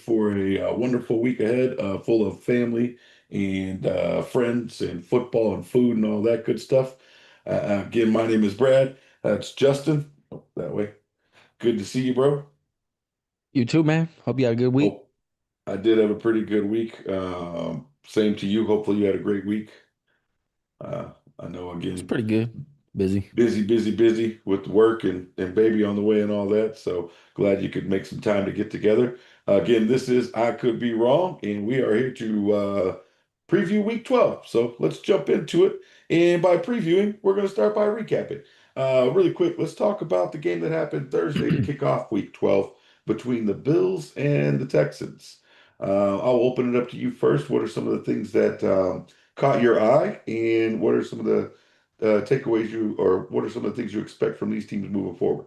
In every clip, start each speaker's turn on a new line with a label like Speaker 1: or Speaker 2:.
Speaker 1: for a wonderful week ahead, full of family and friends and football and food and all that good stuff. Again, my name is Brad. That's Justin. Oh, that way. Good to see you, bro.
Speaker 2: You too, man. Hope you had a good week.
Speaker 1: Hope I did have a pretty good week. Same to you. Hopefully, you had a great week. I know,
Speaker 2: It's
Speaker 1: again,
Speaker 2: pretty good. Busy.
Speaker 1: busy, busy, busy with work and baby on the way and all that. So glad you could make some time to get together. Again, this is I Could Be Wrong, and we are here to preview week 12. So let's jump into it. And by previewing, we're going to start by recapping. Really quick, let's talk about the game that happened Thursday to kick off week 12 between the Bills and the Texans. I'll open it up to you first. What are some of the things that caught your eye, and what are some of the takeaways or what are some of the things you expect from these teams moving forward?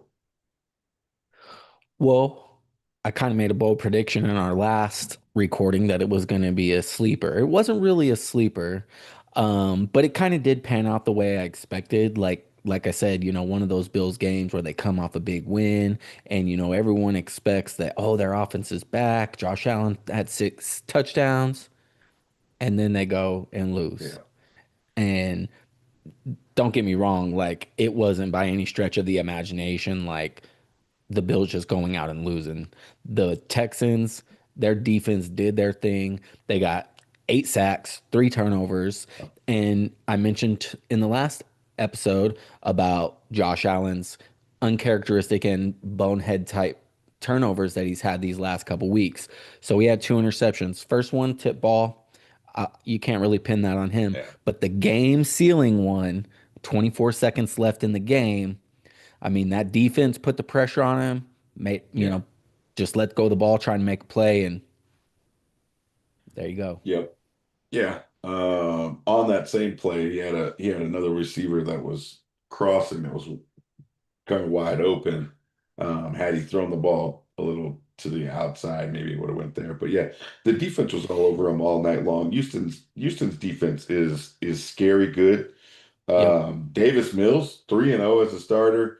Speaker 2: Well, I kind of made a bold prediction in our last recording that it was going to be a sleeper. It wasn't really a sleeper, but it kind of did pan out the way I expected. Like I said, one of those Bills games where they come off a big win, and everyone expects that, oh, their offense is back. Josh Allen had 6 touchdowns, and then they go and lose.
Speaker 1: Yeah,
Speaker 2: And don't get me wrong, like it wasn't by any stretch of the imagination like the Bills just going out and losing. The Texans, their defense did their thing. They got 8 sacks, 3 turnovers. And I mentioned in the last episode about Josh Allen's uncharacteristic and bonehead type turnovers that he's had these last couple weeks. So he had 2 interceptions. First one, tip ball. You can't really pin that on him.
Speaker 1: yeah,
Speaker 2: But the game sealing one, 24 seconds left in the game, I mean, that defense put the pressure on him, made,
Speaker 1: yeah,
Speaker 2: just let go of the ball, try and make a play, and there you go.
Speaker 1: yep, yeah. On that same play, he had another receiver that was crossing that was kind of wide open. Had he thrown the ball a little to the outside, maybe it would have went there. But yeah, the defense was all over him all night long. Houston's defense is scary good.
Speaker 2: Yep.
Speaker 1: Davis Mills, 3-0 as a starter.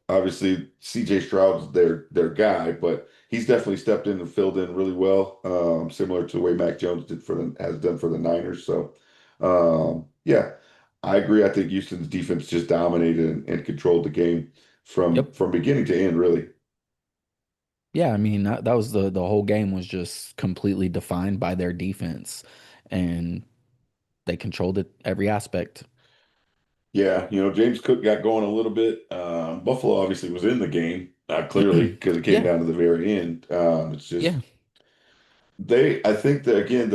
Speaker 1: Obviously CJ Stroud's their guy, but he's definitely stepped in and filled in really well, similar to the way Mac Jones has done for the Niners. So, yeah, I agree. I think Houston's defense just dominated and controlled the game from
Speaker 2: Yep.
Speaker 1: from beginning to end, really.
Speaker 2: Yeah, I mean, that was the whole game was just completely defined by their defense, and they controlled it every aspect.
Speaker 1: Yeah, James Cook got going a little bit. Buffalo obviously was in the game, clearly, because it came
Speaker 2: Yeah.
Speaker 1: down to the very end. It's just
Speaker 2: Yeah.
Speaker 1: I think that again,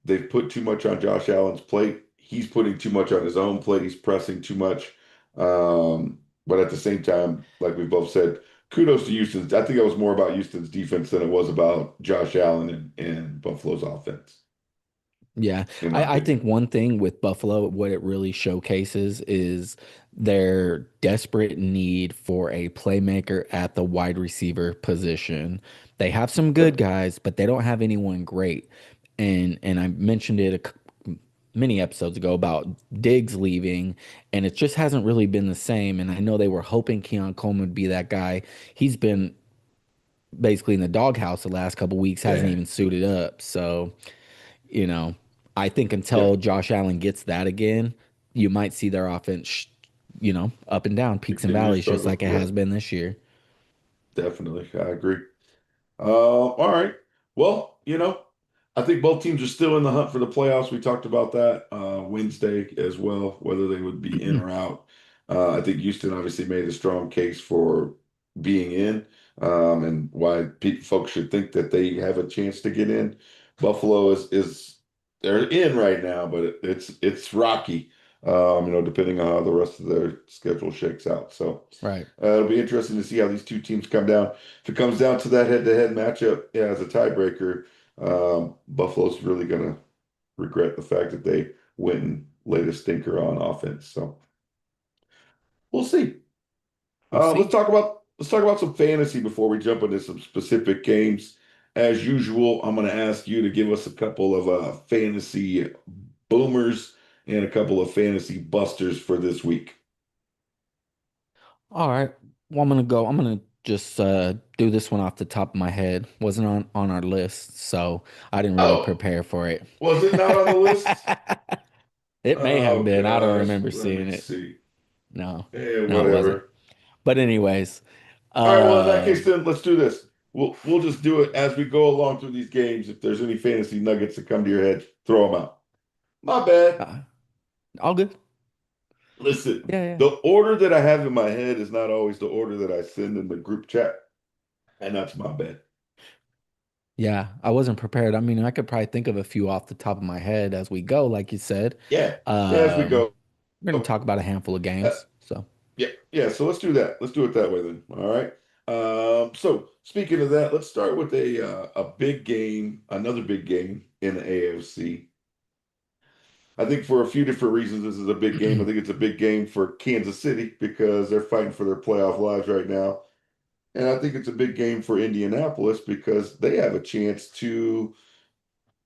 Speaker 1: they've put too much on Josh Allen's plate. He's putting too much on his own plate. He's pressing too much. But at the same time, like we both said, kudos to Houston's. I think it was more about Houston's defense than it was about Josh Allen and Buffalo's offense,
Speaker 2: Yeah,
Speaker 1: in my
Speaker 2: I
Speaker 1: opinion.
Speaker 2: think one thing with Buffalo, what it really showcases is their desperate need for a playmaker at the wide receiver position. They have some good
Speaker 1: Yep.
Speaker 2: guys, but they don't have anyone great. And I mentioned it many episodes ago about Diggs leaving, and it just hasn't really been the same. And I know they were hoping Keon Coleman would be that guy. He's been basically in the doghouse the last couple weeks, hasn't
Speaker 1: Yeah.
Speaker 2: even suited up. So you know, I think until
Speaker 1: Yep.
Speaker 2: Josh Allen gets that again, you might see their offense, up and down, peaks and
Speaker 1: Continue to
Speaker 2: valleys, just
Speaker 1: struggle.
Speaker 2: like it has
Speaker 1: Yep.
Speaker 2: been this year.
Speaker 1: Definitely. I agree. All right. Well, I think both teams are still in the hunt for the playoffs. We talked about that Wednesday as well, whether they would be in or out. I think Houston obviously made a strong case for being in, and why folks should think that they have a chance to get in. Buffalo is they're in right now, but it's rocky, depending on how the rest of their schedule shakes out. So
Speaker 2: Right.
Speaker 1: it'll be interesting to see how these two teams come down. If it comes down to that head-to-head matchup, yeah, as a tiebreaker, Buffalo's really gonna regret the fact that they went and laid a stinker on offense. So we'll see.
Speaker 2: We'll
Speaker 1: Let's
Speaker 2: see.
Speaker 1: talk about some fantasy before we jump into some specific games. As usual, I'm going to ask you to give us a couple of fantasy boomers and a couple of fantasy busters for this week.
Speaker 2: All right. Well, I'm gonna go. I'm gonna just do this one off the top of my head. Wasn't on our list, so I didn't really
Speaker 1: Oh,
Speaker 2: prepare for it.
Speaker 1: was it not on the list?
Speaker 2: It may have
Speaker 1: Oh
Speaker 2: been. I don't
Speaker 1: gosh,
Speaker 2: remember
Speaker 1: let
Speaker 2: seeing
Speaker 1: me
Speaker 2: it.
Speaker 1: see.
Speaker 2: No,
Speaker 1: Yeah,
Speaker 2: no, it wasn't.
Speaker 1: whatever.
Speaker 2: But anyways,
Speaker 1: All right, well, in that
Speaker 2: uh,
Speaker 1: case, then let's do this. We'll just do it as we go along through these games. If there's any fantasy nuggets that come to your head, throw them out. My bad.
Speaker 2: uh, all good.
Speaker 1: Listen,
Speaker 2: Yeah, yeah.
Speaker 1: the order that I have in my head is not always the order that I send in the group chat, and that's my bad.
Speaker 2: Yeah, I wasn't prepared. I mean, I could probably think of a few off the top of my head as we go, like you said.
Speaker 1: Yeah, yeah. As we
Speaker 2: Um,
Speaker 1: go,
Speaker 2: we're gonna talk about a handful of
Speaker 1: uh,
Speaker 2: games. So,
Speaker 1: yeah, yeah. So let's do that. Let's do it that way then. All right. So speaking of that, let's start with a big game, another big game in the AFC. I think for a few different reasons, this is a big game. I think it's a big game for Kansas City because they're fighting for their playoff lives right now. And I think it's a big game for Indianapolis because they have a chance to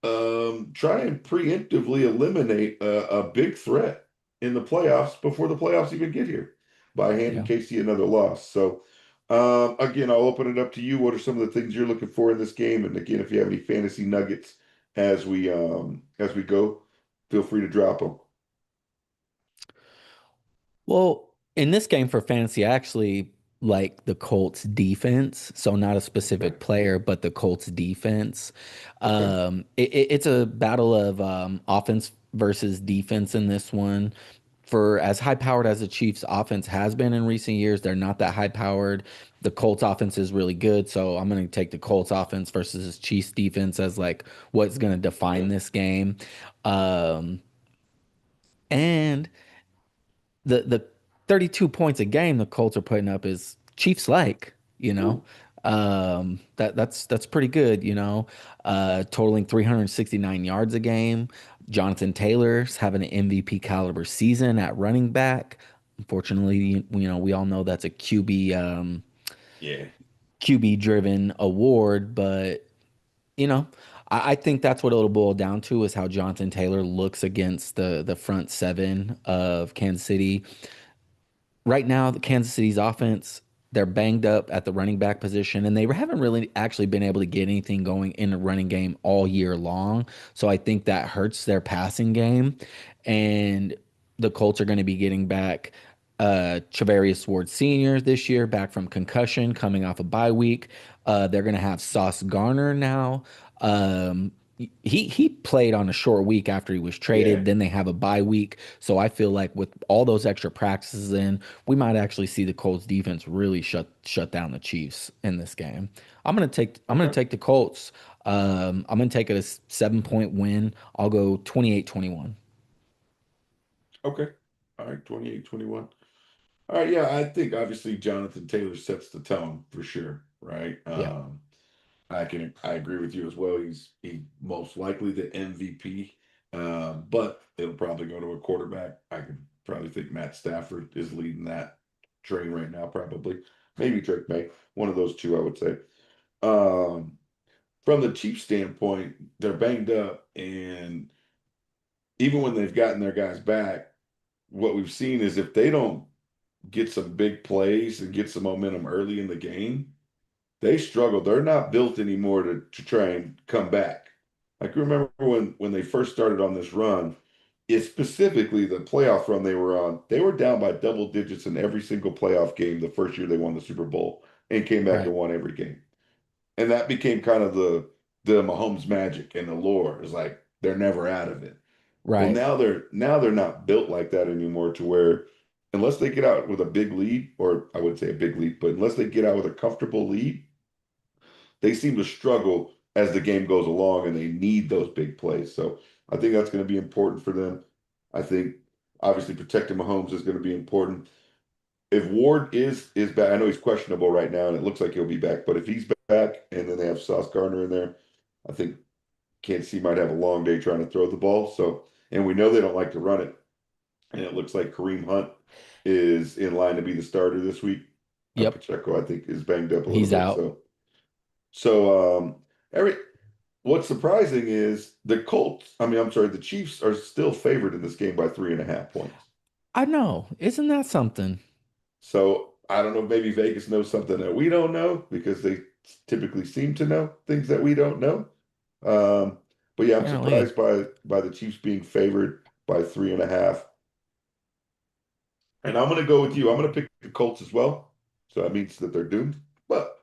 Speaker 1: try and preemptively eliminate a big threat in the playoffs before the playoffs even get here by handing
Speaker 2: yeah.
Speaker 1: KC another loss. So, again, I'll open it up to you. What are some of the things you're looking for in this game? And again, if you have any fantasy nuggets as we go, feel free to drop them.
Speaker 2: Well, in this game for fantasy, I actually like the Colts defense. So not a
Speaker 1: Okay.
Speaker 2: specific player, but the Colts defense.
Speaker 1: Okay.
Speaker 2: It's a battle of offense versus defense in this one. For as high powered as the Chiefs offense has been in recent years, they're not that high powered. The Colts offense is really good. So I'm going to take the Colts offense versus the Chiefs defense as like what's going to define
Speaker 1: Okay.
Speaker 2: this game. Um, and the 32 points a game the Colts are putting up is Chiefs like, you know.
Speaker 1: Ooh.
Speaker 2: That's pretty good, you know. Totaling 369 yards a game. Jonathan Taylor's having an MVP caliber season at running back. Unfortunately, you know, we all know that's a
Speaker 1: Yeah.
Speaker 2: QB driven award, but you know, I think that's what it'll boil down to is how Jonathan Taylor looks against the front seven of Kansas City. Right now, the Kansas City's offense, they're banged up at the running back position, and they haven't really actually been able to get anything going in the running game all year long. So I think that hurts their passing game. And the Colts are going to be getting back Travarius Ward Sr. this year, back from concussion, coming off a bye week. They're going to have Sauce Garner now. Um, he played on a short week after he was
Speaker 1: Yeah.
Speaker 2: traded. Then they have a bye week. So I feel like with all those extra practices in, we might actually see the Colts defense really shut down the Chiefs in this game. I'm gonna
Speaker 1: Okay.
Speaker 2: take the Colts. I'm gonna take it a 7 point win. I'll go 28-21.
Speaker 1: Okay. All right. 28-21. All right. Yeah. I think obviously Jonathan Taylor sets the tone for sure. Right.
Speaker 2: Yeah.
Speaker 1: I agree with you as well. He most likely the MVP, but it'll probably go to a quarterback. I can probably think Matt Stafford is leading that train right now. Probably maybe Drake May, one of those two. I would say. Um, from the Chiefs standpoint, they're banged up, and even when they've gotten their guys back, what we've seen is if they don't get some big plays and get some momentum early in the game, they struggle. They're not built anymore to try and come back. Like remember when they first started on this run, it's specifically the playoff run they were on. They were down by double digits in every single playoff game the first year they won the Super Bowl and came back
Speaker 2: Right.
Speaker 1: and won every game. And that became kind of the Mahomes magic and the lore. It's like they're never out of it. Well,
Speaker 2: Right.
Speaker 1: now they're not built like that anymore to where unless they get out with a big lead, or I wouldn't say a big lead, but unless they get out with a comfortable lead, they seem to struggle as the game goes along and they need those big plays. So I think that's going to be important for them. I think obviously protecting Mahomes is going to be important. If Ward is back, I know he's questionable right now and it looks like he'll be back, but if he's back and then they have Sauce Gardner in there, I think Kansas City might have a long day trying to throw the ball. So, and we know they don't like to run it. And it looks like Kareem Hunt is in line to be the starter this week.
Speaker 2: Yep.
Speaker 1: Pacheco, I think, is banged up a little
Speaker 2: He's
Speaker 1: bit.
Speaker 2: out.
Speaker 1: So every what's surprising is the Colts, I mean, I'm sorry, the Chiefs are still favored in this game by 3.5 points.
Speaker 2: I know. Isn't that something?
Speaker 1: So I don't know, maybe Vegas knows something that we don't know because they typically seem to know things that we don't know. Um, but yeah, I'm
Speaker 2: Apparently.
Speaker 1: surprised by the Chiefs being favored by 3.5. And I'm going to go with you. I'm going to pick the Colts as well. So that means that they're doomed. But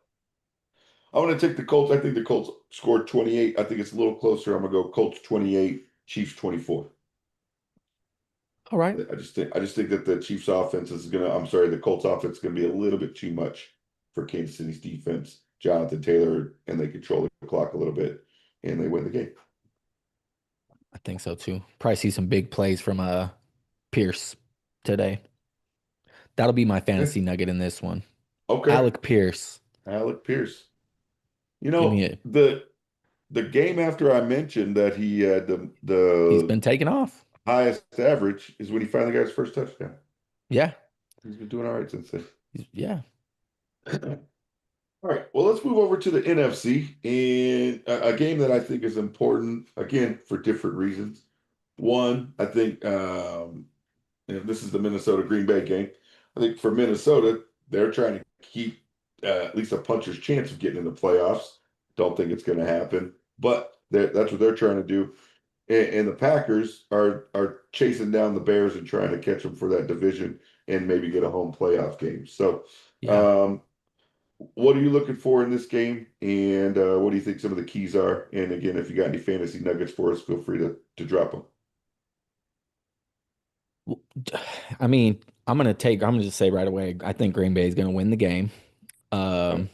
Speaker 1: I'm going to take the Colts. I think the Colts scored 28. I think it's a little closer. I'm going to go Colts 28, Chiefs 24.
Speaker 2: All right.
Speaker 1: I just think that the Chiefs offense is gonna, I'm sorry, the Colts offense is gonna be a little bit too much for Kansas City's defense. Jonathan Taylor, and they control the clock a little bit and they win the game.
Speaker 2: I think so too. Probably see some big plays from Pierce today. That'll be my
Speaker 1: Yeah.
Speaker 2: fantasy nugget in this one.
Speaker 1: Okay.
Speaker 2: Alec Pierce.
Speaker 1: Alec Pierce.
Speaker 2: Give me it.
Speaker 1: The game after I mentioned that he had the
Speaker 2: He's
Speaker 1: the
Speaker 2: been taking off.
Speaker 1: highest average is when he finally got his first touchdown.
Speaker 2: Yeah.
Speaker 1: He's been doing all right since then.
Speaker 2: Yeah.
Speaker 1: All right, well, let's move over to the NFC and a game that I think is important, again, for different reasons. One, I think this is the Minnesota Green Bay game. I think for Minnesota, they're trying to keep at least a puncher's chance of getting in the playoffs. Don't think it's going to happen, but that's what they're trying to do. And the Packers are chasing down the Bears and trying to catch them for that division and maybe get a home playoff game. So,
Speaker 2: Yeah.
Speaker 1: um, what are you looking for in this game? And what do you think some of the keys are? And again, if you got any fantasy nuggets for us, feel free to drop them.
Speaker 2: W- I mean, I'm gonna just say right away, I think Green Bay is gonna win the game.
Speaker 1: Okay.
Speaker 2: Um,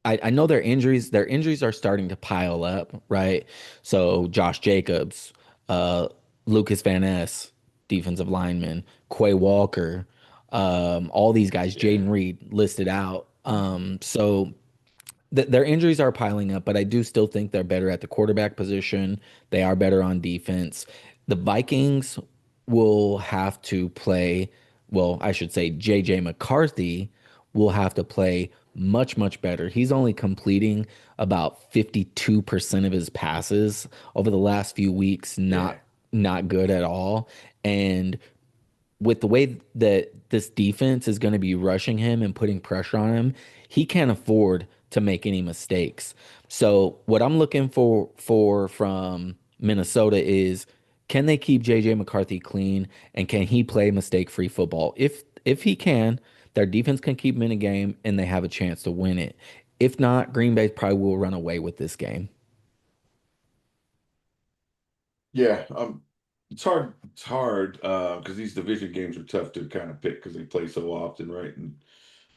Speaker 2: I know their injuries are starting to pile up, right? So Josh Jacobs, uh, Lucas Van Ness, defensive lineman, Quay Walker, all these guys,
Speaker 1: Yeah.
Speaker 2: Jaden Reed listed out. So their injuries are piling up, but I do still think they're better at the quarterback position. They are better on defense. The Vikings will have to play, well, I should say JJ McCarthy will have to play much, much better. He's only completing about 52% of his passes over the last few weeks,
Speaker 1: Yeah.
Speaker 2: not good at all. And with the way that this defense is going to be rushing him and putting pressure on him, he can't afford to make any mistakes. So what I'm looking for from Minnesota is can they keep JJ McCarthy clean and can he play mistake-free football? If he can, their defense can keep him in a game and they have a chance to win it. If not, Green Bay probably will run away with this game.
Speaker 1: Yeah. It's hard because these division games are tough to kind of pick because they play so often, right? And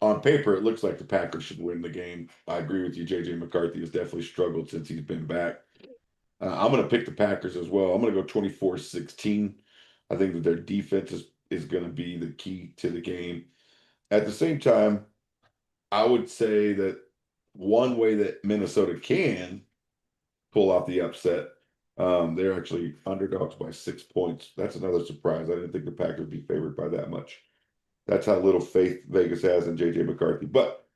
Speaker 1: on paper, it looks like the Packers should win the game. I agree with you. JJ McCarthy has definitely struggled since he's been back. I'm going to pick the Packers as well. I'm going to go 24-16. I think that their defense is going to be the key to the game. At the same time, I would say that one way that Minnesota can pull off the upset, they're actually underdogs by 6 points. That's another surprise. I didn't think the Packers would be favored by that much. That's how little faith Vegas has in JJ McCarthy. But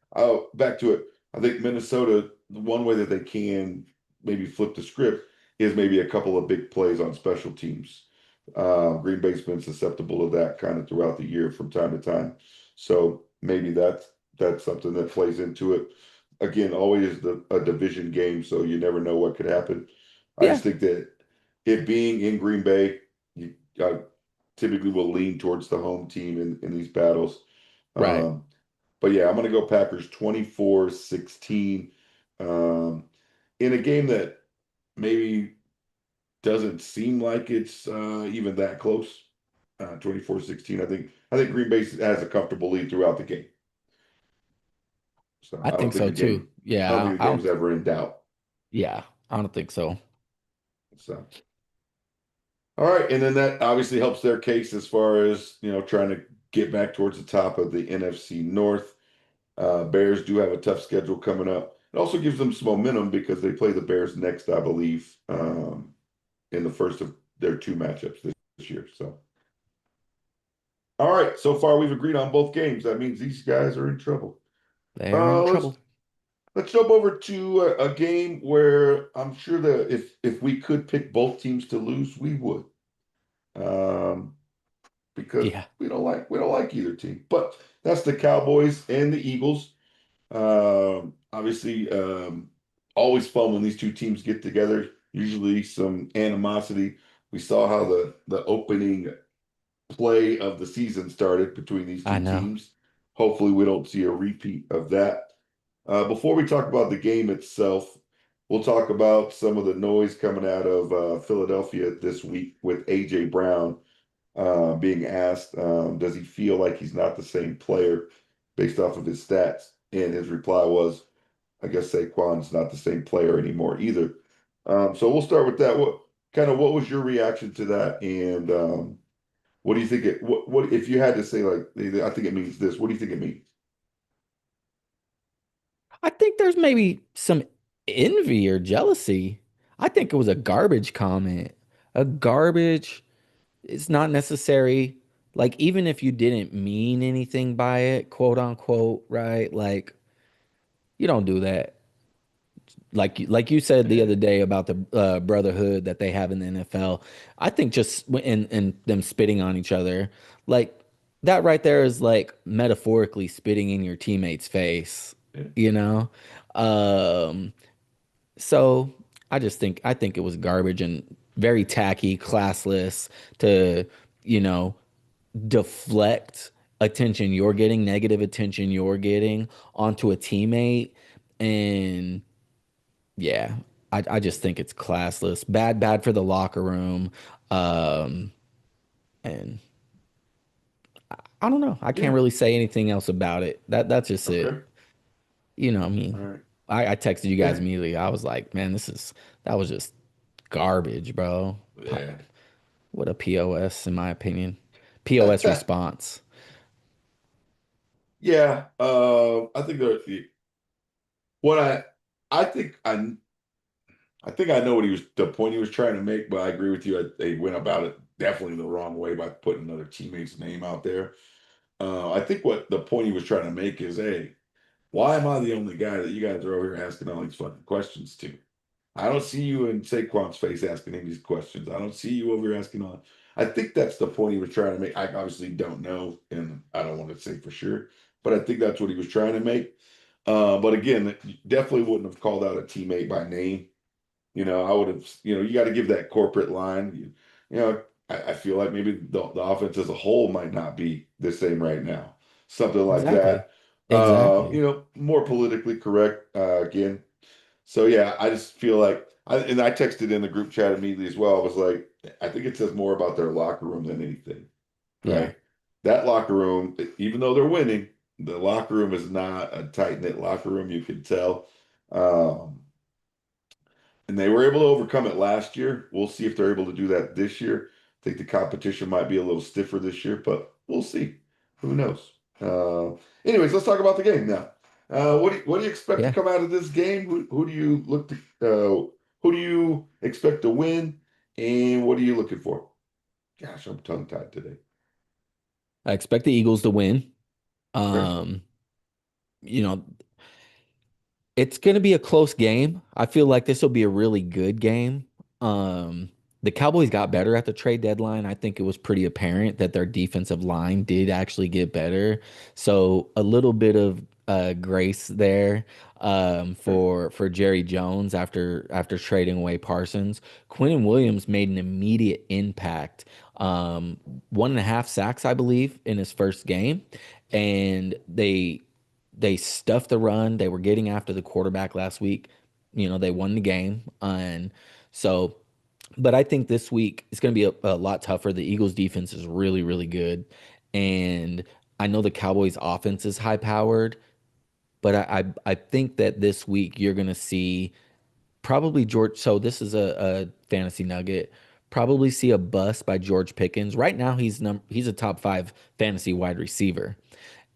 Speaker 1: back to it. I think Minnesota, the one way that they can maybe flip the script is maybe a couple of big plays on special teams. Green Bay's been susceptible to that kind of throughout the year from time to time. So maybe that's something that plays into it. Again, always a division game, so you never know what could happen. I
Speaker 2: Yeah,
Speaker 1: just think that it being in Green Bay, you typically will lean towards the home team in these battles.
Speaker 2: right.
Speaker 1: Um, but yeah, I'm going to go Packers 24-16 in a game that maybe doesn't seem like it's even that close. 24-16. I think Green Bay has a comfortable lead throughout the game. So
Speaker 2: I
Speaker 1: I don't
Speaker 2: think
Speaker 1: think
Speaker 2: so
Speaker 1: the
Speaker 2: too.
Speaker 1: game I don't think the
Speaker 2: I
Speaker 1: game's
Speaker 2: don't
Speaker 1: ever in doubt.
Speaker 2: yeah, I don't think so.
Speaker 1: So all right, and then that obviously helps their case as far as trying to get back towards the top of the NFC North. Bears do have a tough schedule coming up. It also gives them some momentum because they play the Bears next, I believe, in the first of their two matchups this year. So, all right, so far we've agreed on both games. That means these guys are in trouble.
Speaker 2: They're in
Speaker 1: Uh, let's
Speaker 2: trouble.
Speaker 1: let's jump over to a game where I'm sure that if we could pick both teams to lose, we would. Um, because
Speaker 2: Yeah,
Speaker 1: we don't like either team. But that's the Cowboys and the Eagles. Obviously, always fun when these two teams get together. Usually some animosity. We saw how the opening play of the season started between these
Speaker 2: I
Speaker 1: two
Speaker 2: know.
Speaker 1: teams. Hopefully, we don't see a repeat of that. Before we talk about the game itself, we'll talk about some of the noise coming out of Philadelphia this week with AJ Brown being asked, does he feel like he's not the same player based off of his stats? And his reply was, I guess Saquon's not the same player anymore either. So we'll start with that. What was your reaction to that? And what do you think what if you had to say like I think it means this, what do you think it means?
Speaker 2: I think there's maybe some envy or jealousy. I think it was a garbage comment. A garbage, it's not necessary. Like, even if you didn't mean anything by it, quote unquote, right? Like, you don't do that. Like you said the
Speaker 1: Yeah,
Speaker 2: other day about the brotherhood that they have in the NFL. I think just in them spitting on each other, like that right there is like metaphorically spitting in your teammate's face,
Speaker 1: yeah,
Speaker 2: you know? Um, so I think it was garbage and very tacky, classless to, you know, deflect attention you're getting, negative attention you're getting onto a teammate. And yeah, I just think it's classless. Bad for the locker room. Um, and I don't know. I can't
Speaker 1: yeah.
Speaker 2: really say anything else about it. That's just it.
Speaker 1: Okay.
Speaker 2: I
Speaker 1: All
Speaker 2: mean,
Speaker 1: right.
Speaker 2: I texted you guys
Speaker 1: Yeah.
Speaker 2: immediately. I was like, man, that was just garbage, bro.
Speaker 1: Yeah.
Speaker 2: What a POS, in my opinion. POS response.
Speaker 1: Yeah. I think what I think I know what the point he was trying to make, but I agree with you. They went about it definitely the wrong way by putting another teammate's name out there. I think what the point he was trying to make is, hey, why am I the only guy that you guys are over here asking all these fucking questions to? I don't see you in Saquon's face asking him these questions. I don't see you over here asking on. I think that's the point he was trying to make. I obviously don't know, and I don't want to say for sure, but I think that's what he was trying to make. But again, definitely wouldn't have called out a teammate by name. I would have, you got to give that corporate line. I feel like maybe the offense as a whole might not be the same right now. Something like
Speaker 2: Exactly.
Speaker 1: that.
Speaker 2: Exactly.
Speaker 1: More politically correct, again. So yeah, I just feel like I texted in the group chat immediately as well. I was like, I think it says more about their locker room than anything,
Speaker 2: Yeah.
Speaker 1: right? That locker room, even though they're winning, the locker room is not a tight-knit locker room, you can tell. Um, and they were able to overcome it last year. We'll see if they're able to do that this year. I think the competition might be a little stiffer this year, but we'll see. Who knows? Anyways, let's talk about the game now. What do you expect to
Speaker 2: Yeah.
Speaker 1: come out of this game? Who do you look to who do you expect to win? And what are you looking for? Gosh, I'm tongue-tied today.
Speaker 2: I expect the Eagles to win.
Speaker 1: Okay.
Speaker 2: Um, you know, It's going to be a close game. I feel like this will be a really good game. Um, the Cowboys got better at the trade deadline. I think it was pretty apparent that their defensive line did actually get better. So a little bit of grace there
Speaker 1: Okay.
Speaker 2: for Jerry Jones after trading away Parsons. Quentin Williams made an immediate impact. 1.5 sacks, I believe, in his first game, and they stuffed the run. They were getting after the quarterback last week. They won the game. And so, but I think this week it's going to be a lot tougher. The Eagles defense is really, really good. And I know the Cowboys offense is high powered, but I think that this week you're going to see probably George. So this is a fantasy nugget. Probably see a bust by George Pickens. Right now he's a top five fantasy wide receiver.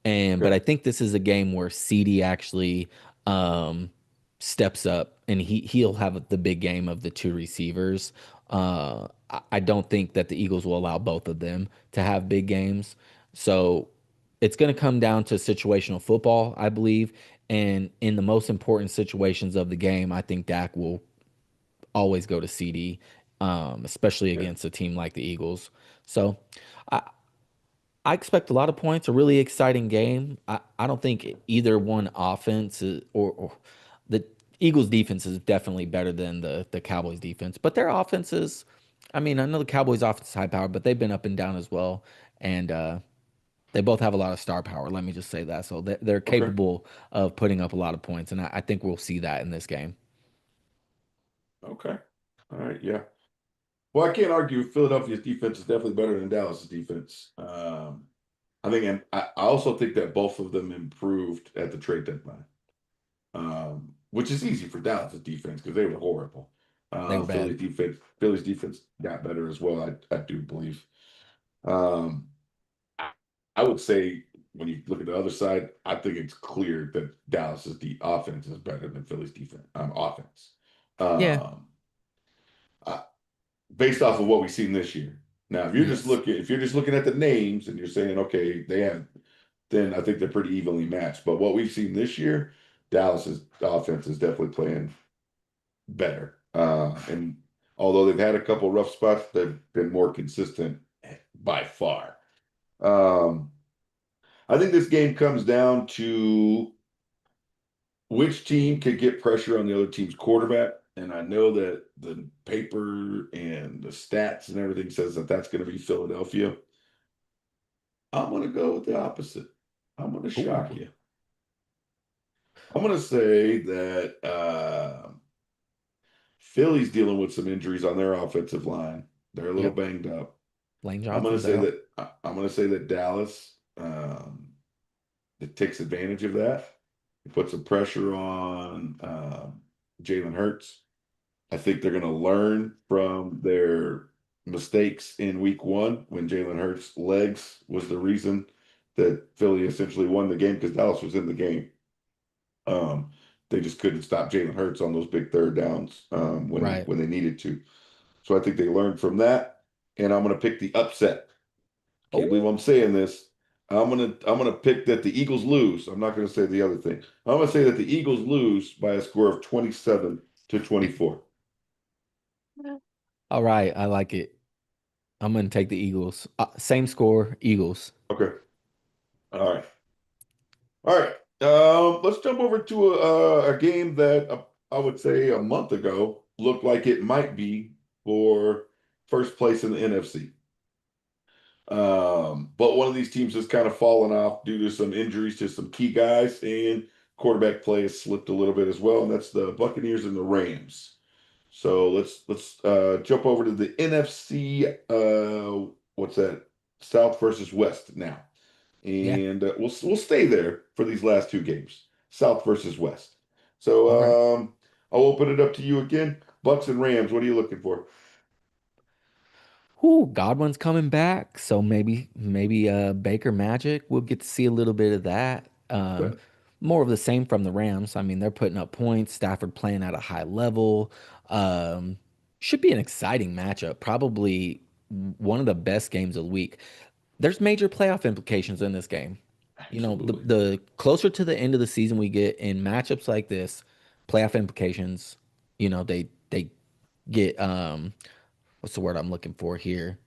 Speaker 2: But
Speaker 1: Okay.
Speaker 2: I think this is a game where CD actually um, steps up and he'll have the big game of the two receivers. I don't think that the Eagles will allow both of them to have big games. So it's going to come down to situational football, I believe. And in the most important situations of the game, I think Dak will always go to CD, especially
Speaker 1: Okay.
Speaker 2: against a team like the Eagles. So I expect a lot of points, a really exciting game. I don't think either one offense or the Eagles defense is definitely better than the Cowboys defense, but their offenses, I mean, I know the Cowboys offense is high power, but they've been up and down as well. And they both have a lot of star power. Let me just say that. So they're
Speaker 1: Okay.
Speaker 2: capable of putting up a lot of points. And I think we'll see that in this game.
Speaker 1: Okay. All right. Yeah. Well, I can't argue Philadelphia's defense is definitely better than Dallas's defense. I think, and I also think that both of them improved at the trade deadline, which is easy for Dallas's defense because they were horrible.
Speaker 2: They were bad.
Speaker 1: Philly's defense got better as well. I do believe. Um, I, I would say when you look at the other side, I think it's clear that Dallas's offense is better than Philly's defense offense.
Speaker 2: Yeah.
Speaker 1: Um, I, Based off of what we've seen this year. Now,
Speaker 2: Yes.
Speaker 1: if you're just looking at the names and you're saying, okay, they have, then I think they're pretty evenly matched. But what we've seen this year, Dallas's offense is definitely playing better. And although they've had a couple rough spots, they've been more consistent by far. Um, I think this game comes down to which team can get pressure on the other team's quarterback. And I know that the paper and the stats and everything says that that's going to be Philadelphia. I'm going to go with the opposite. I'm going to shock
Speaker 2: Ooh.
Speaker 1: you. I'm going to say that Philly's dealing with some injuries on their offensive line. They're a little
Speaker 2: Yep.
Speaker 1: banged up.
Speaker 2: Lane
Speaker 1: I'm going to
Speaker 2: Johnson's
Speaker 1: say
Speaker 2: out.
Speaker 1: that I'm going to say that Dallas that takes advantage of that. It puts some pressure on Jalen Hurts. I think they're going to learn from their mistakes in week one when Jalen Hurts' legs was the reason that Philly essentially won the game because Dallas was in the game. Um, they just couldn't stop Jalen Hurts on those big third downs
Speaker 2: Right.
Speaker 1: when they needed to. So I think they learned from that, and I'm going to pick the upset. Can't believe
Speaker 2: Oh.
Speaker 1: I'm saying this. I'm gonna pick that the Eagles lose. I'm not going to say the other thing. I'm going to say that the Eagles lose by a score of 27 to 24.
Speaker 2: All right. I like it. I'm going to take the Eagles. Same score, Eagles.
Speaker 1: Okay. All right. All right. Let's jump over to a game that I would say a month ago looked like it might be for first place in the NFC. But one of these teams has kind of fallen off due to some injuries to some key guys, and quarterback play has slipped a little bit as well, and that's the Buccaneers and the Rams. So let's jump over to the NFC. What's that? South versus West now,
Speaker 2: Yeah.
Speaker 1: and we'll stay there for these last two games, South versus West.
Speaker 2: All right.
Speaker 1: So I'll open it up to you again. Bucks and Rams. What are you looking for?
Speaker 2: Whoo, Godwin's coming back, so maybe Baker Magic. We'll get to see a little bit of that.
Speaker 1: Okay.
Speaker 2: More of the same from the Rams. I mean, they're putting up points. Stafford playing at a high level. Um, should be an exciting matchup. Probably one of the best games of the week. There's major playoff implications in this game. You know, the
Speaker 1: Absolutely.
Speaker 2: the closer to the end of the season we get in matchups like this, playoff implications, they get what's the word I'm looking for here?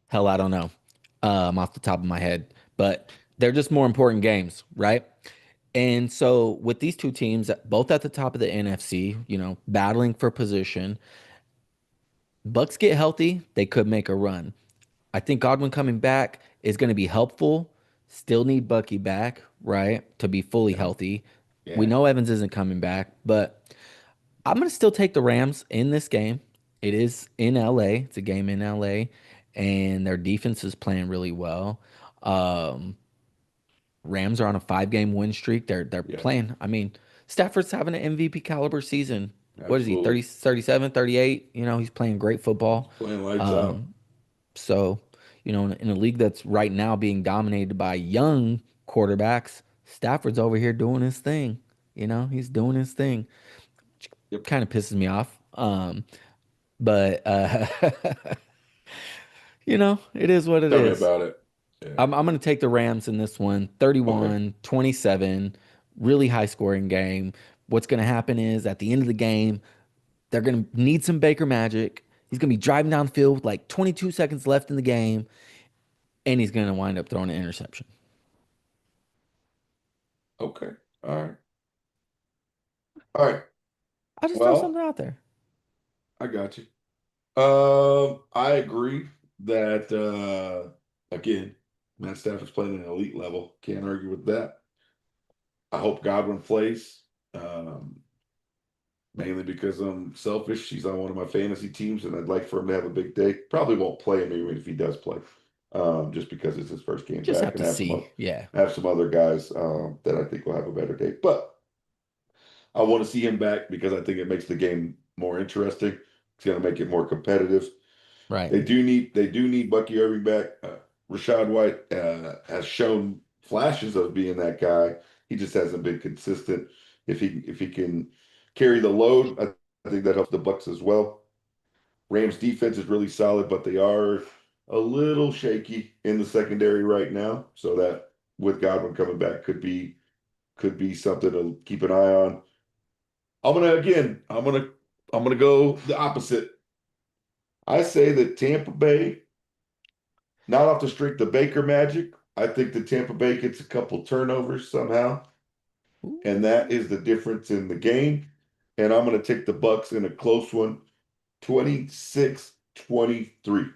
Speaker 2: Hell, I don't know. Off the top of my head, but they're just more important games, right? And so with these two teams, both at the top of the NFC, battling for position, Bucks get healthy, they could make a run. I think Godwin coming back is going to be helpful. Still need Bucky back, right? To be fully
Speaker 1: Yeah.
Speaker 2: healthy. We
Speaker 1: Yeah.
Speaker 2: know Evans isn't coming back, but I'm going to still take the Rams in this game. It is in LA. It's a game in LA, and their defense is playing really well. Um, Rams are on a 5-game win streak. They're
Speaker 1: Yeah.
Speaker 2: playing. I mean, Stafford's having an MVP caliber season. What is he?
Speaker 1: Absolutely.
Speaker 2: 30, 37, 38? He's playing great
Speaker 1: He's
Speaker 2: football.
Speaker 1: playing lights out.
Speaker 2: Um, so, in a league that's right now being dominated by young quarterbacks, Stafford's over here doing his thing. He's doing his thing.
Speaker 1: Yep.
Speaker 2: Kind of pisses me off. But it is what it
Speaker 1: Tell me
Speaker 2: is.
Speaker 1: about it. Yeah.
Speaker 2: I'm going to take the Rams in this one,
Speaker 1: Okay.
Speaker 2: 31-27, really high scoring game. What's going to happen is at the end of the game, they're going to need some Baker magic. He's going to be driving down the field with like 22 seconds left in the game. and he's going to wind up throwing an interception.
Speaker 1: Okay. All right. All right.
Speaker 2: I'll just throw
Speaker 1: Well,
Speaker 2: something out there.
Speaker 1: I got you. I agree that again, Matt Stafford's playing at an elite level. Can't argue with that. I hope Godwin plays. Mainly because I'm selfish. He's on one of my fantasy teams, and I'd like for him to have a big day. Probably won't play him even if he does play, just because it's his first game
Speaker 2: Just
Speaker 1: back,
Speaker 2: have
Speaker 1: and
Speaker 2: to see. Yeah.
Speaker 1: have some other guys that I think will have a better day. But I want to see him back because I think it makes the game more interesting. It's going to make it more competitive.
Speaker 2: Right.
Speaker 1: They do need Bucky Irving back. Rashad White has shown flashes of being that guy. He just hasn't been consistent. If he can carry the load, I think that helps the Bucks as well. Rams defense is really solid, but they are a little shaky in the secondary right now. So that with Godwin coming back could be something to keep an eye on. I'm gonna go the opposite. I say that Tampa Bay, not off the strength of Baker magic, I think that Tampa Bay gets a couple turnovers somehow,
Speaker 2: Ooh,
Speaker 1: and that is the difference in the game. And I'm gonna take the Bucks in a close one, 26-23.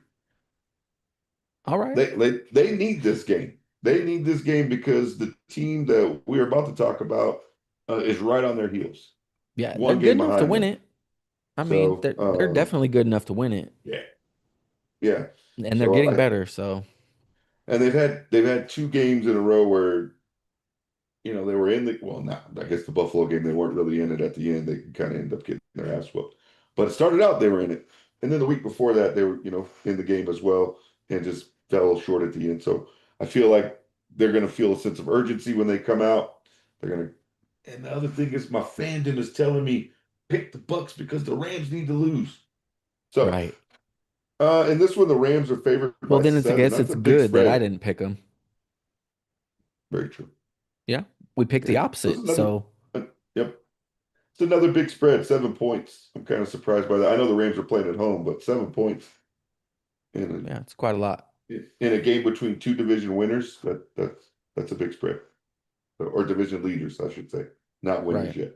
Speaker 2: all right.
Speaker 1: They need this game. They need this game because the team that we're about to talk about is right on their heels,
Speaker 2: Yeah, they're
Speaker 1: one
Speaker 2: good
Speaker 1: game
Speaker 2: enough to
Speaker 1: behind
Speaker 2: win
Speaker 1: them.
Speaker 2: it. I mean,
Speaker 1: So
Speaker 2: they're definitely good enough to win it,
Speaker 1: yeah, yeah.
Speaker 2: and they're
Speaker 1: So
Speaker 2: getting better. So
Speaker 1: and they've had two games in a row where they were in the well, not I guess the Buffalo game they weren't really in it at the end. They kind of ended up getting their ass whooped. But it started out they were in it, and then the week before that they were in the game as well and just fell short at the end. So I feel like they're going to feel a sense of urgency when they come out. They're going to. And the other thing is my fandom is telling me pick the Bucks because the Rams need to lose. So
Speaker 2: right.
Speaker 1: in this one the Rams are favored
Speaker 2: Well,
Speaker 1: by
Speaker 2: then I
Speaker 1: 7.
Speaker 2: guess
Speaker 1: That's
Speaker 2: it's
Speaker 1: a big
Speaker 2: good that I
Speaker 1: spread.
Speaker 2: didn't pick them.
Speaker 1: Very true.
Speaker 2: Yeah, we picked the
Speaker 1: Yeah. So it's
Speaker 2: opposite.
Speaker 1: another.
Speaker 2: So
Speaker 1: Yep. It's another big spread, 7 points. I'm kind of surprised by that. I know the Rams are playing at home, but 7 points
Speaker 2: yeah, it's quite a lot.
Speaker 1: in a game between two division winners, that's a big spread. Or division leaders, I should say, not winners
Speaker 2: Right.
Speaker 1: yet.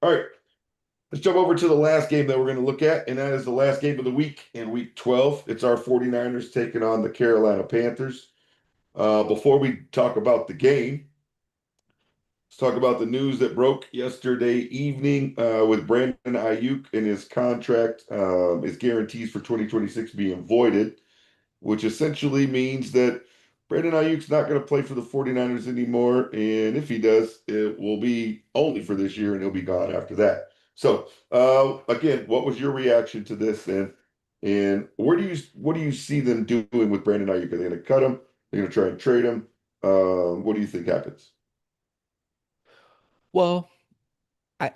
Speaker 1: All right, let's jump over to the last game that we're going to look at, and that is the last game of the week in week 12. It's our 49ers taking on the Carolina Panthers. Before we talk about the game, let's talk about the news that broke yesterday evening with Brandon Ayuk and his contract, his guarantees for 2026 being voided, which essentially means that Brandon Ayuk's not going to play for the 49ers anymore. And if he does, it will be only for this year and he'll be gone after that. So, again, what was your reaction to this? And what do you see them doing with Brandon Ayuk? Are they going to cut him? They're going to try and trade him? What do you think happens?
Speaker 2: Well, I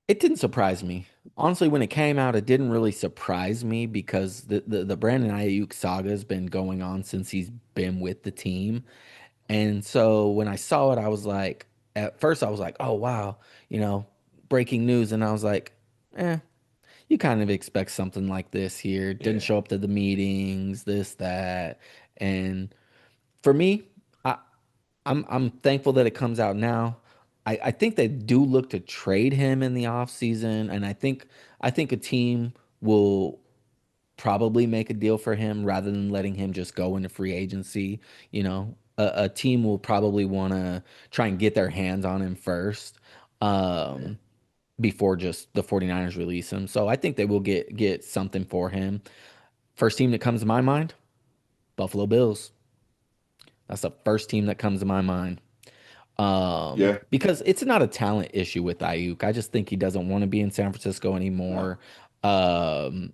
Speaker 2: it didn't surprise me. Honestly, when it came out, it didn't really surprise me because the Brandon Ayuk saga has been going on since he's been with the team. And so when I saw it, I was like, at first I was like, oh wow, you know, breaking news. And I was like, eh, you kind of expect something like this here. Didn't
Speaker 1: Yeah,
Speaker 2: show up to the meetings, this, that. And for me, I, I'm thankful that it comes out now. I think they do look to trade him in the offseason, and I think a team will probably make a deal for him rather than letting him just go into free agency. A team will probably want to try and get their hands on him first,
Speaker 1: yeah,
Speaker 2: um, before just the 49ers release him. So I think they will get something for him. First team that comes to my mind, Buffalo Bills. That's the first team that comes to my mind.
Speaker 1: yeah.
Speaker 2: Because it's not a talent issue with Ayuk. I just think he doesn't want to be in San Francisco
Speaker 1: No,
Speaker 2: anymore. Um,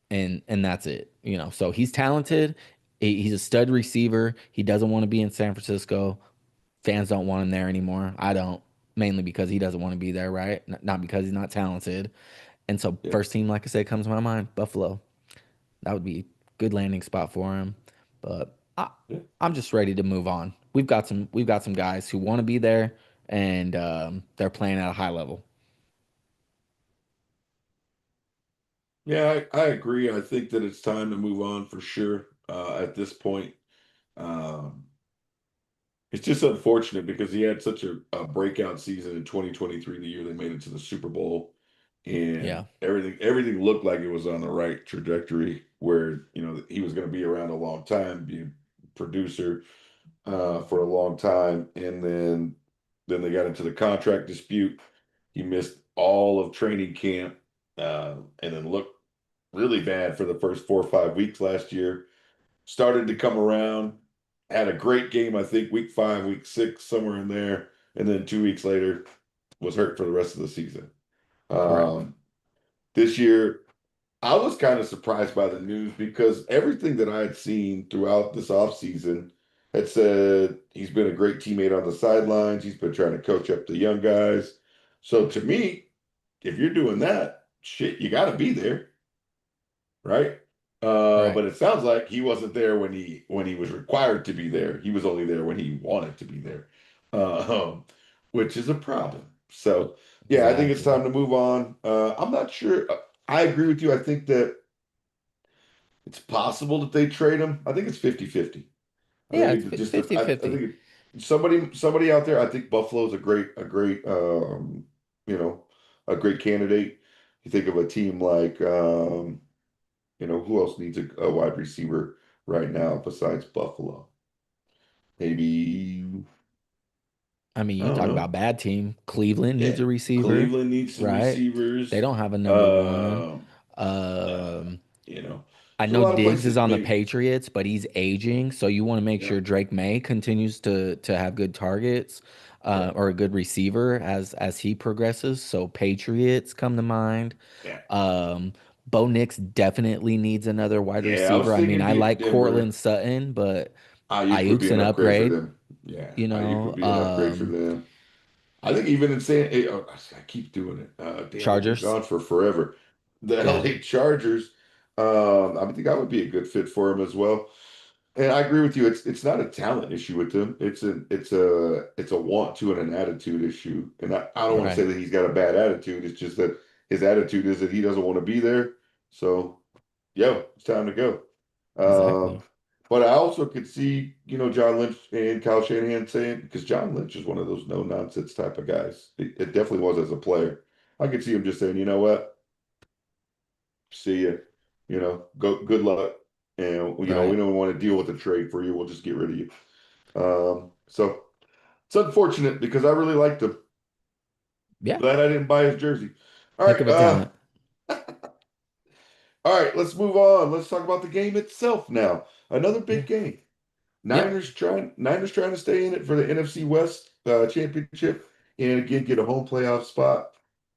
Speaker 2: and that's it. So he's talented. He's a stud receiver. He doesn't want to be in San Francisco. Fans don't want him there anymore. I don't, mainly because he doesn't want to be there, right? Not because he's not talented. And so
Speaker 1: yeah,
Speaker 2: first team, like I said, comes to my mind, Buffalo. That would be a good landing spot for him. But
Speaker 1: yeah.
Speaker 2: I'm just ready to move on. We've got some guys who want to be there, and they're playing at a high level.
Speaker 1: Yeah, I agree. I think that it's time to move on for sure. at this point. Um, it's just unfortunate because he had such a breakout season in 2023, the year they made it to the Super Bowl,
Speaker 2: Yeah,
Speaker 1: and everything looked like it was on the right trajectory where, he was going to be around a long time, be a producer for a long time, and then they got into the contract dispute. He missed all of training camp, and then looked really bad for the first 4 or 5 weeks last year. Started to come around, had a great game, I think, week 5, week 6, somewhere in there, and then 2 weeks later was hurt for the rest of the season.
Speaker 2: right.
Speaker 1: Um, this year, I was kind of surprised by the news because everything that I had seen throughout this offseason had said he's been a great teammate on the sidelines. He's been trying to coach up the young guys. So to me, if you're doing that, shit, you got to be there, right?
Speaker 2: Right.
Speaker 1: But it sounds like he wasn't there when he was required to be there. He was only there when he wanted to be there, um, which is a problem. So yeah, I think it's
Speaker 2: Exactly.
Speaker 1: time to move on. I'm not sure. I agree with you. I think that it's possible that they trade him. I think it's 50-50. I
Speaker 2: Yeah,
Speaker 1: think
Speaker 2: it's
Speaker 1: it's just
Speaker 2: fifty
Speaker 1: I
Speaker 2: fifty.
Speaker 1: think somebody out there. I think Buffalo's you know, a great candidate. You think of a team like who else needs a wide receiver right now besides Buffalo? Maybe
Speaker 2: I mean,
Speaker 1: I
Speaker 2: you
Speaker 1: don't
Speaker 2: talk
Speaker 1: know.
Speaker 2: about bad team. Cleveland needs
Speaker 1: Yeah,
Speaker 2: a receiver,
Speaker 1: Cleveland needs some
Speaker 2: right? They
Speaker 1: receivers.
Speaker 2: don't have a number one.
Speaker 1: Um, uh,
Speaker 2: Um,
Speaker 1: you know,
Speaker 2: I
Speaker 1: there's a
Speaker 2: know
Speaker 1: lot of
Speaker 2: Diggs is
Speaker 1: places
Speaker 2: on the
Speaker 1: maybe.
Speaker 2: Patriots, but he's aging, so you want to make
Speaker 1: Yeah,
Speaker 2: sure Drake May continues to have good targets,
Speaker 1: yeah,
Speaker 2: or a good receiver as he progresses. So Patriots come to mind.
Speaker 1: yeah,
Speaker 2: Um, Bo Nix definitely needs another wide
Speaker 1: yeah. I was
Speaker 2: receiver. I mean,
Speaker 1: thinking
Speaker 2: I like Cortland
Speaker 1: Denver.
Speaker 2: Sutton, but
Speaker 1: Ayuk would be
Speaker 2: Ayuk's
Speaker 1: an
Speaker 2: an
Speaker 1: upgrade for
Speaker 2: upgrade,
Speaker 1: them. Yeah,
Speaker 2: you
Speaker 1: Ayuk would
Speaker 2: know.
Speaker 1: be an upgrade for them. I think even in I keep doing it. Damn, they've been
Speaker 2: Chargers.
Speaker 1: gone for forever. The
Speaker 2: Yeah.
Speaker 1: LA Chargers. I think I would be a good fit for him as well. And I agree with you. It's not a talent issue with them. It's a want to and an attitude issue. And I don't want to say
Speaker 2: Right.
Speaker 1: that he's got a bad attitude. It's just that his attitude is that he doesn't want to be there. So, yo, it's time to go.
Speaker 2: Exactly.
Speaker 1: Um, but I also could see, John Lynch and Kyle Shanahan saying, because John Lynch is one of those no nonsense type of guys. It definitely was as a player. I could see him just saying, you know what, see you, go good luck, and we
Speaker 2: Right.
Speaker 1: don't want to deal with the trade for you. We'll just get rid of you. So it's unfortunate because I really liked him.
Speaker 2: Yeah.
Speaker 1: Glad I didn't buy his jersey. All
Speaker 2: Heck
Speaker 1: right,
Speaker 2: of a talent.
Speaker 1: all right, let's move on. Let's talk about the game itself now. Another
Speaker 2: Yeah.
Speaker 1: big game.
Speaker 2: Yeah.
Speaker 1: Niners trying to stay in it for the NFC West championship and again get a home playoff spot.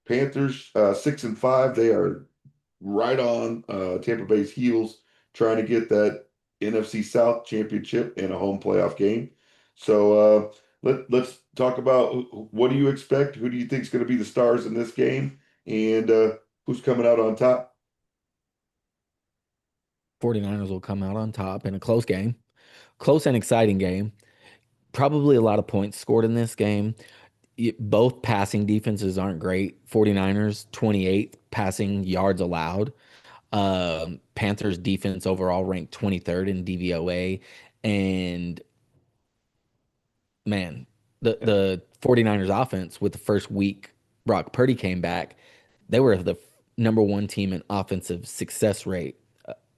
Speaker 1: Panthers 6-5. They are right on Tampa Bay's heels trying to get that NFC South championship in a home playoff game. So let's talk about what do you expect? Who do you think is going to be the stars in this game? And who's coming out on top?
Speaker 2: 49ers will come out on top in a close game. Close and exciting game. Probably a lot of points scored in this game. Both passing defenses aren't great. 49ers 28th passing yards allowed. Panthers defense overall ranked 23rd in DVOA. And man,
Speaker 1: Yeah,
Speaker 2: the 49ers offense with the first week Brock Purdy came back, they were the number one team in offensive success rate.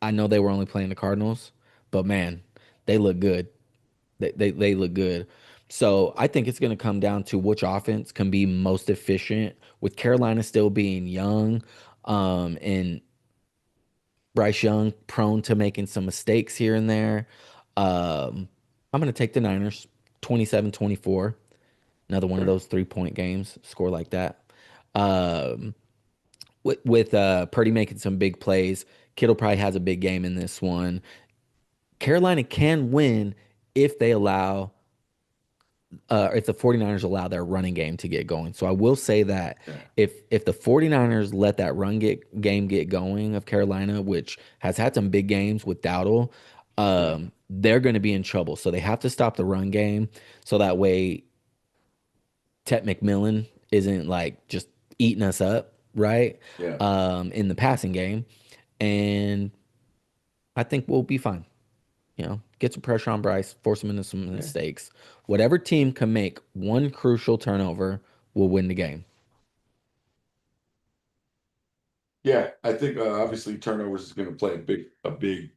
Speaker 2: I know they were only playing the Cardinals, but man, they look good. They look good. So I think it's going to come down to which offense can be most efficient. With Carolina still being young, and Bryce Young prone to making some mistakes here and there. I'm going to take the Niners 27-24. Another one of
Speaker 1: okay,
Speaker 2: those 3-point games, score like that. Um, with Purdy making some big plays, Kittle probably has a big game in this one. Carolina can win if they allow if the 49ers allow their running game to get going. So I will say that
Speaker 1: yeah,
Speaker 2: if the 49ers let that game get going of Carolina, which has had some big games with Dowdle,
Speaker 1: yeah,
Speaker 2: they're going to be in trouble. So they have to stop the run game so that way Ted McMillan isn't like just eating us up, right?
Speaker 1: yeah.
Speaker 2: In the passing game. And I think we'll be fine. get some pressure on Bryce, force him into some mistakes. Whatever team can make one crucial turnover will win the game.
Speaker 1: Yeah, I think obviously turnovers is going to play a big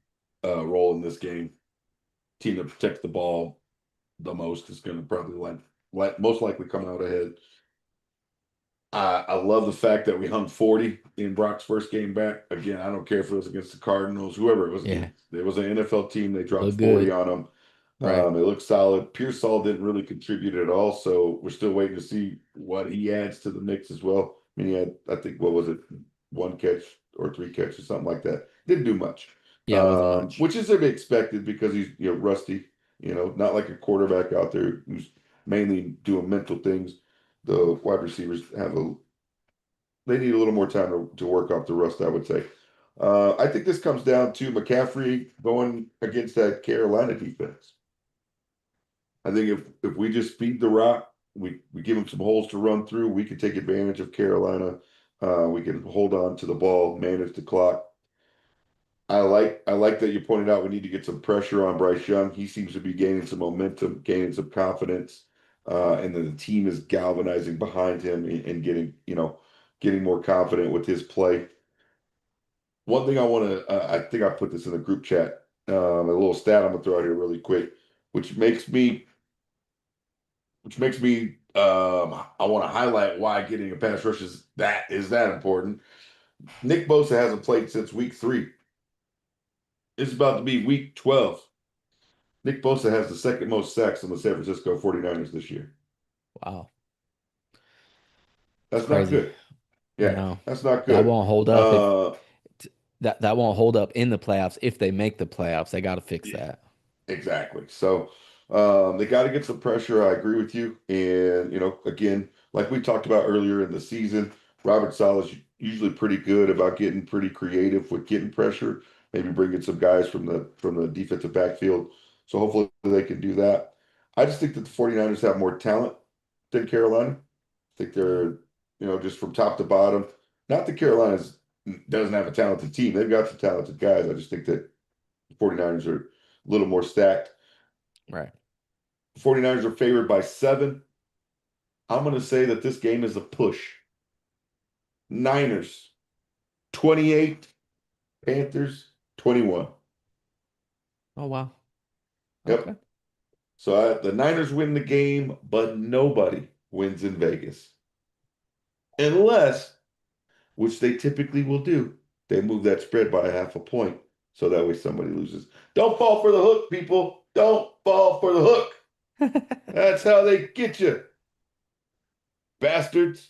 Speaker 1: role in this game. Team that protects the ball the most is going to probably most likely come out ahead. I love the fact that we hung 40 in Brock's first game back. Again, I don't care if it was against the Cardinals, whoever it was
Speaker 2: Yeah,
Speaker 1: against. It was an NFL team. They dropped
Speaker 2: look
Speaker 1: 40
Speaker 2: good.
Speaker 1: on them.
Speaker 2: Right.
Speaker 1: It looked solid. Pearsall didn't really contribute at all, so we're still waiting to see what he adds to the mix as well. I mean, he had, I think, what was it, one catch or three catches, something like that. Didn't do much,
Speaker 2: Yeah, it wasn't much.
Speaker 1: which is to be expected because he's rusty. Not like a quarterback out there who's mainly doing mental things. The wide receivers they need a little more time to work off the rust, I would say. I think this comes down to McCaffrey going against that Carolina defense. I think if we just feed the rock, we give him some holes to run through, we can take advantage of Carolina. We can hold on to the ball, manage the clock. I like that you pointed out we need to get some pressure on Bryce Young. He seems to be gaining some momentum, gaining some confidence, and then the team is galvanizing behind him and getting more confident with his play. One thing I want to, I think I put this in the group chat, a little stat I'm gonna throw out here really quick, which makes me, I want to highlight why getting a pass rush is that important. Nick Bosa hasn't played since week 3. It's about to be week 12. Nick Bosa has the second most sacks on the San Francisco 49ers this year.
Speaker 2: Wow. It's
Speaker 1: That's not
Speaker 2: crazy.
Speaker 1: good. Yeah,
Speaker 2: No,
Speaker 1: that's not
Speaker 2: that
Speaker 1: good.
Speaker 2: won't hold up if
Speaker 1: Uh,
Speaker 2: that won't hold up in the playoffs if they make the playoffs. They got to fix that.
Speaker 1: Exactly. So they got to get some pressure. I agree with you. And, again, like we talked about earlier in the season, Robert Sala's usually pretty good about getting pretty creative with getting pressure, maybe bringing some guys from the defensive backfield. So hopefully they can do that. I just think that the 49ers have more talent than Carolina. I think
Speaker 2: Yeah.
Speaker 1: they're, just from top to bottom. Not that Carolina's doesn't have a talented team. They've got some talented guys. I just think that the 49ers are a little more stacked.
Speaker 2: Right.
Speaker 1: 49ers are favored by 7. I'm going to say that this game is a push. Niners 28, Panthers 21.
Speaker 2: Oh wow.
Speaker 1: Yep.
Speaker 2: Okay.
Speaker 1: So the Niners win the game, but nobody wins in Vegas. Unless, which they typically will do, they move that spread by a half a point. So that way somebody loses. Don't fall for the hook, people. Don't fall for the hook. That's how they get you, bastards.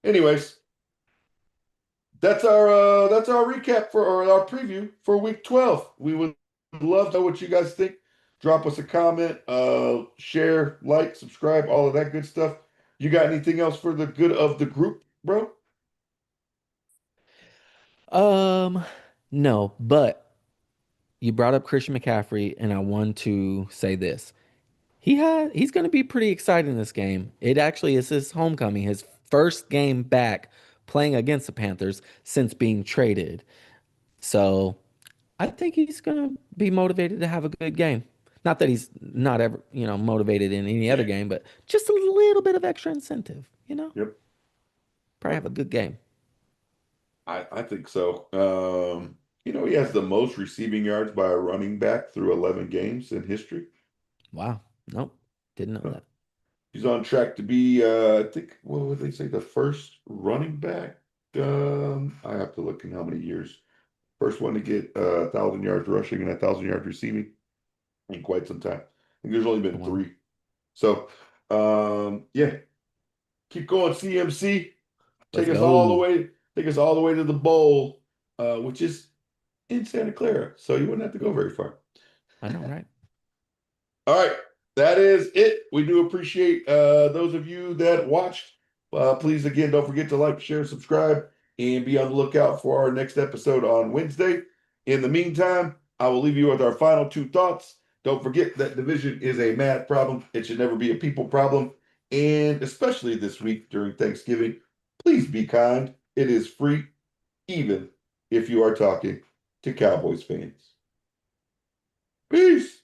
Speaker 1: Anyways, that's our recap for our preview for week 12. We would love to know what you guys think. Drop us a comment, share, like, subscribe, all of that good stuff. You got anything else for the good of the group, bro?
Speaker 2: Um, no, but you brought up Christian McCaffrey, and I want to say this. He's going to be pretty excited in this game. It actually is his homecoming, his first game back playing against the Panthers since being traded. So I think he's going to be motivated to have a good game. Not that he's not ever, motivated in any other
Speaker 1: Yeah.
Speaker 2: game, but just a little bit of extra incentive.
Speaker 1: Yep.
Speaker 2: Probably have
Speaker 1: Yep.
Speaker 2: a good game.
Speaker 1: I think so. He has the most receiving yards by a running back through 11 games in history.
Speaker 2: Wow. Nope. Didn't know
Speaker 1: Uh,
Speaker 2: that.
Speaker 1: He's on track to be, I think, what would they say, the first running back? I have to look in how many years. First one to get 1,000 yards rushing and 1,000 yards receiving in quite some time. I think there's only
Speaker 2: Oh,
Speaker 1: been
Speaker 2: wow.
Speaker 1: 3. So, yeah, keep going, CMC.
Speaker 2: Let's
Speaker 1: Take us all the
Speaker 2: go.
Speaker 1: way. Take us all the way to the bowl, which is in Santa Clara. So you wouldn't have to go very far.
Speaker 2: I know, right?
Speaker 1: All right, that is it. We do appreciate those of you that watched. Please, again, don't forget to like, share, subscribe, and be on the lookout for our next episode on Wednesday. In the meantime, I will leave you with our final 2 thoughts. Don't forget that division is a math problem. It should never be a people problem. And especially this week during Thanksgiving, please be kind. It is free, even if you are talking to Cowboys fans. Peace.